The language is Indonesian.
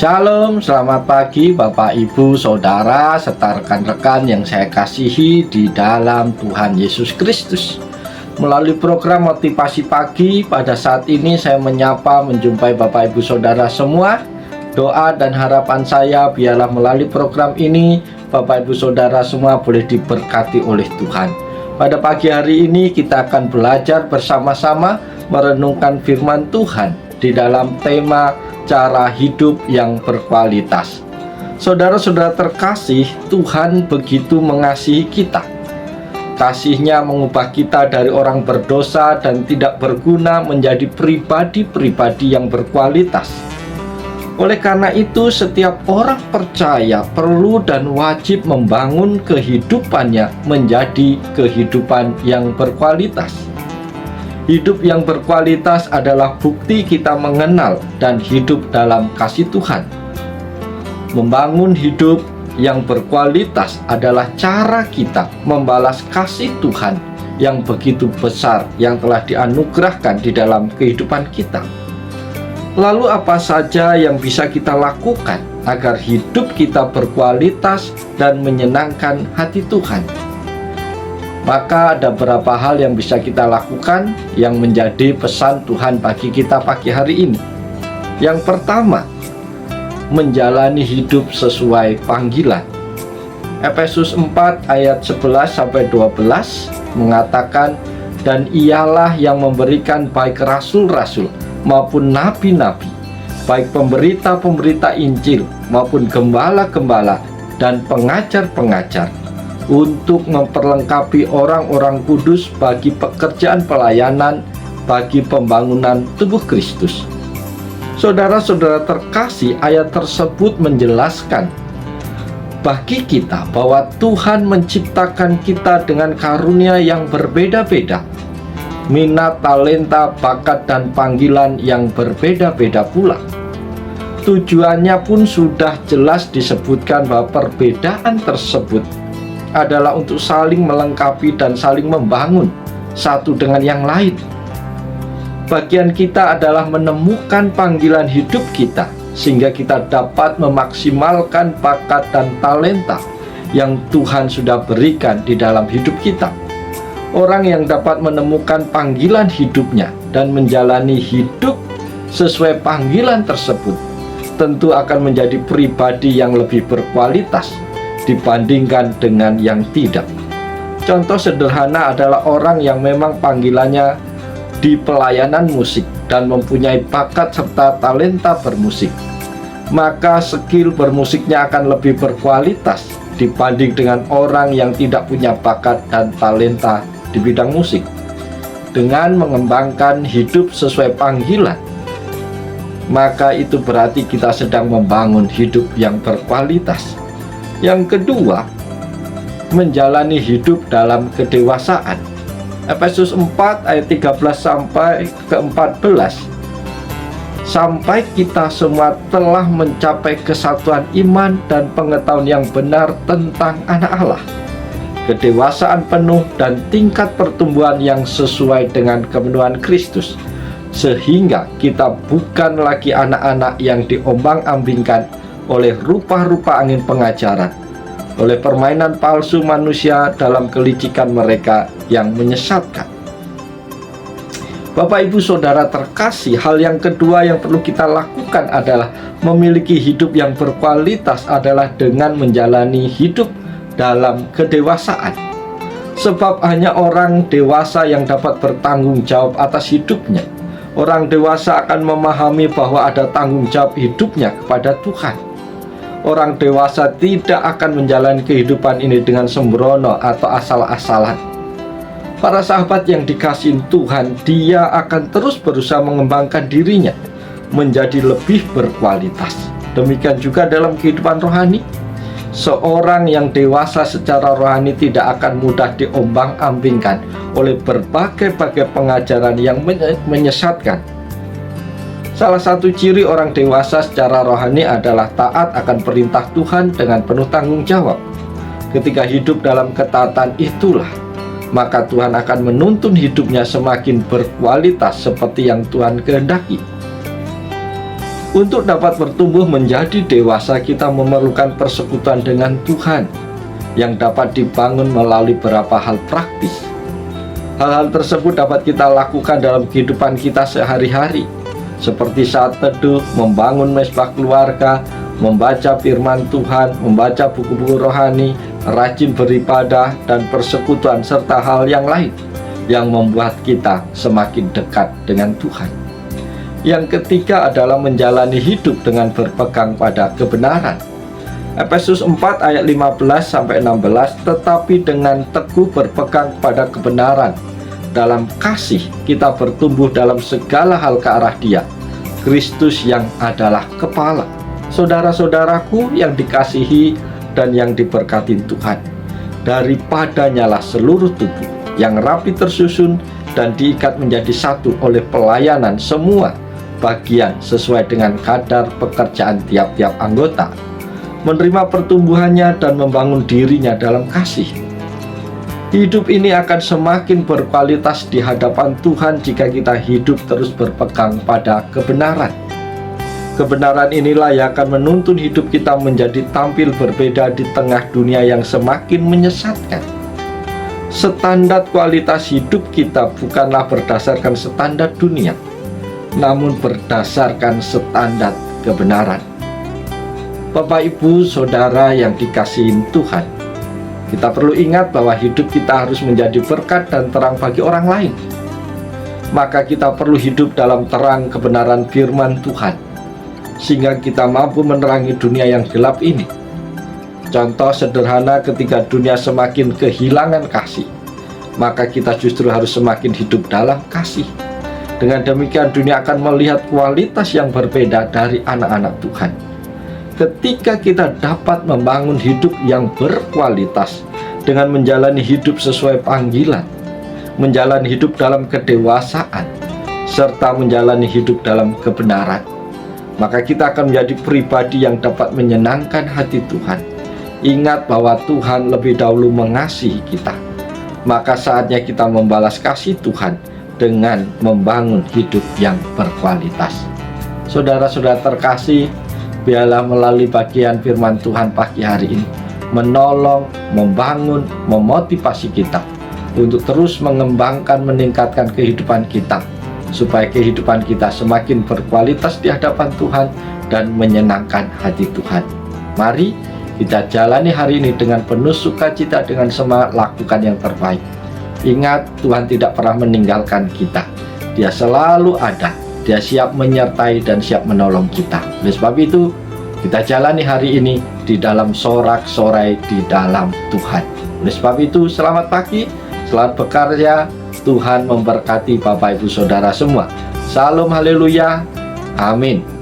Shalom, selamat pagi Bapak, Ibu, Saudara, serta rekan-rekan yang saya kasihi di dalam Tuhan Yesus Kristus. Melalui program Motivasi Pagi, pada saat ini saya menjumpai Bapak, Ibu, Saudara semua. Doa dan harapan saya biarlah melalui program ini Bapak, Ibu, Saudara semua boleh diberkati oleh Tuhan. Pada pagi hari ini kita akan belajar bersama-sama merenungkan firman Tuhan di dalam tema cara hidup yang berkualitas. Saudara-saudara terkasih, Tuhan begitu mengasihi kita. Kasih-Nya mengubah kita dari orang berdosa dan tidak berguna menjadi pribadi-pribadi yang berkualitas. Oleh karena itu, setiap orang percaya perlu dan wajib membangun kehidupannya menjadi kehidupan yang berkualitas. Hidup yang berkualitas adalah bukti kita mengenal dan hidup dalam kasih Tuhan. Membangun hidup yang berkualitas adalah cara kita membalas kasih Tuhan yang begitu besar yang telah dianugerahkan di dalam kehidupan kita. Lalu apa saja yang bisa kita lakukan agar hidup kita berkualitas dan menyenangkan hati Tuhan? Maka ada beberapa hal yang bisa kita lakukan yang menjadi pesan Tuhan bagi kita pagi hari ini. Yang pertama, menjalani hidup sesuai panggilan. Efesus 4 ayat 11-12 mengatakan, "Dan ialah yang memberikan baik rasul-rasul maupun nabi-nabi, baik pemberita-pemberita Injil maupun gembala-gembala dan pengajar-pengajar, untuk memperlengkapi orang-orang kudus bagi pekerjaan pelayanan, bagi pembangunan tubuh Kristus." Saudara-saudara terkasih, ayat tersebut menjelaskan bagi kita bahwa Tuhan menciptakan kita dengan karunia yang berbeda-beda, minat, talenta, bakat, dan panggilan yang berbeda-beda pula. Tujuannya pun sudah jelas disebutkan bahwa perbedaan tersebut adalah untuk saling melengkapi dan saling membangun satu dengan yang lain. Bagian kita adalah menemukan panggilan hidup kita sehingga kita dapat memaksimalkan bakat dan talenta yang Tuhan sudah berikan di dalam hidup kita. Orang yang dapat menemukan panggilan hidupnya dan menjalani hidup sesuai panggilan tersebut tentu akan menjadi pribadi yang lebih berkualitas dibandingkan dengan yang tidak. Contoh sederhana adalah orang yang memang panggilannya di pelayanan musik dan mempunyai bakat serta talenta bermusik, maka skill bermusiknya akan lebih berkualitas dibanding dengan orang yang tidak punya bakat dan talenta di bidang musik. Dengan mengembangkan hidup sesuai panggilan, maka itu berarti kita sedang membangun hidup yang berkualitas. Yang kedua, menjalani hidup dalam kedewasaan. Efesus 4 ayat 13-14, sampai kita semua telah mencapai kesatuan iman dan pengetahuan yang benar tentang anak Allah, kedewasaan penuh dan tingkat pertumbuhan yang sesuai dengan kepenuhan Kristus, sehingga kita bukan lagi anak-anak yang diombang-ambingkan oleh rupa-rupa angin pengajaran, oleh permainan palsu manusia dalam kelicikan mereka yang menyesatkan. Bapak, Ibu, Saudara terkasih, hal yang kedua yang perlu kita lakukan adalah memiliki hidup yang berkualitas adalah dengan menjalani hidup dalam kedewasaan. Sebab hanya orang dewasa yang dapat bertanggung jawab atas hidupnya. Orang dewasa akan memahami bahwa ada tanggung jawab hidupnya kepada Tuhan. Orang dewasa tidak akan menjalani kehidupan ini dengan sembrono atau asal-asalan. Para sahabat yang dikasihi Tuhan, dia akan terus berusaha mengembangkan dirinya menjadi lebih berkualitas. Demikian juga dalam kehidupan rohani. Seorang yang dewasa secara rohani tidak akan mudah diombang-ambingkan oleh berbagai-bagai pengajaran yang menyesatkan. Salah satu ciri orang dewasa secara rohani adalah taat akan perintah Tuhan dengan penuh tanggung jawab. Ketika hidup dalam ketaatan itulah, maka Tuhan akan menuntun hidupnya semakin berkualitas seperti yang Tuhan kehendaki. Untuk dapat bertumbuh menjadi dewasa, kita memerlukan persekutuan dengan Tuhan yang dapat dibangun melalui beberapa hal praktis. Hal-hal tersebut dapat kita lakukan dalam kehidupan kita sehari-hari, seperti saat teduh, membangun mesbah keluarga, membaca firman Tuhan, membaca buku-buku rohani, rajin beribadah, dan persekutuan, serta hal yang lain yang membuat kita semakin dekat dengan Tuhan. Yang ketiga adalah menjalani hidup dengan berpegang pada kebenaran. Efesus 4 ayat 15-16, tetapi dengan teguh berpegang pada kebenaran, dalam kasih kita bertumbuh dalam segala hal ke arah Dia, Kristus yang adalah kepala. Saudara-saudaraku yang dikasihi dan yang diberkati Tuhan, daripadanyalah seluruh tubuh yang rapi tersusun dan diikat menjadi satu oleh pelayanan semua bagian sesuai dengan kadar pekerjaan tiap-tiap anggota, menerima pertumbuhannya dan membangun dirinya dalam kasih. Hidup ini akan semakin berkualitas di hadapan Tuhan jika kita hidup terus berpegang pada kebenaran. Kebenaran inilah yang akan menuntun hidup kita menjadi tampil berbeda di tengah dunia yang semakin menyesatkan. Standar kualitas hidup kita bukanlah berdasarkan standar dunia, namun berdasarkan standar kebenaran. Bapak, Ibu, Saudara yang dikasihi Tuhan, kita perlu ingat bahwa hidup kita harus menjadi berkat dan terang bagi orang lain. Maka kita perlu hidup dalam terang kebenaran firman Tuhan, sehingga kita mampu menerangi dunia yang gelap ini. Contoh sederhana, ketika dunia semakin kehilangan kasih, maka kita justru harus semakin hidup dalam kasih. Dengan demikian dunia akan melihat kualitas yang berbeda dari anak-anak Tuhan. Ketika kita dapat membangun hidup yang berkualitas dengan menjalani hidup sesuai panggilan, menjalani hidup dalam kedewasaan, serta menjalani hidup dalam kebenaran, maka kita akan menjadi pribadi yang dapat menyenangkan hati Tuhan. Ingat bahwa Tuhan lebih dahulu mengasihi kita, maka saatnya kita membalas kasih Tuhan dengan membangun hidup yang berkualitas. Saudara-saudara terkasih, biarlah melalui bagian firman Tuhan pagi hari ini menolong, membangun, memotivasi kita untuk terus mengembangkan, meningkatkan kehidupan kita, supaya kehidupan kita semakin berkualitas di hadapan Tuhan dan menyenangkan hati Tuhan. Mari kita jalani hari ini dengan penuh sukacita, dengan semangat lakukan yang terbaik. Ingat, Tuhan tidak pernah meninggalkan kita. Dia selalu ada. Dia siap menyertai dan siap menolong kita. Oleh sebab itu, kita jalani hari ini di dalam sorak-sorai di dalam Tuhan. Oleh sebab itu, selamat pagi, selamat bekerja. Tuhan memberkati Bapak Ibu Saudara semua. Salam haleluya. Amin.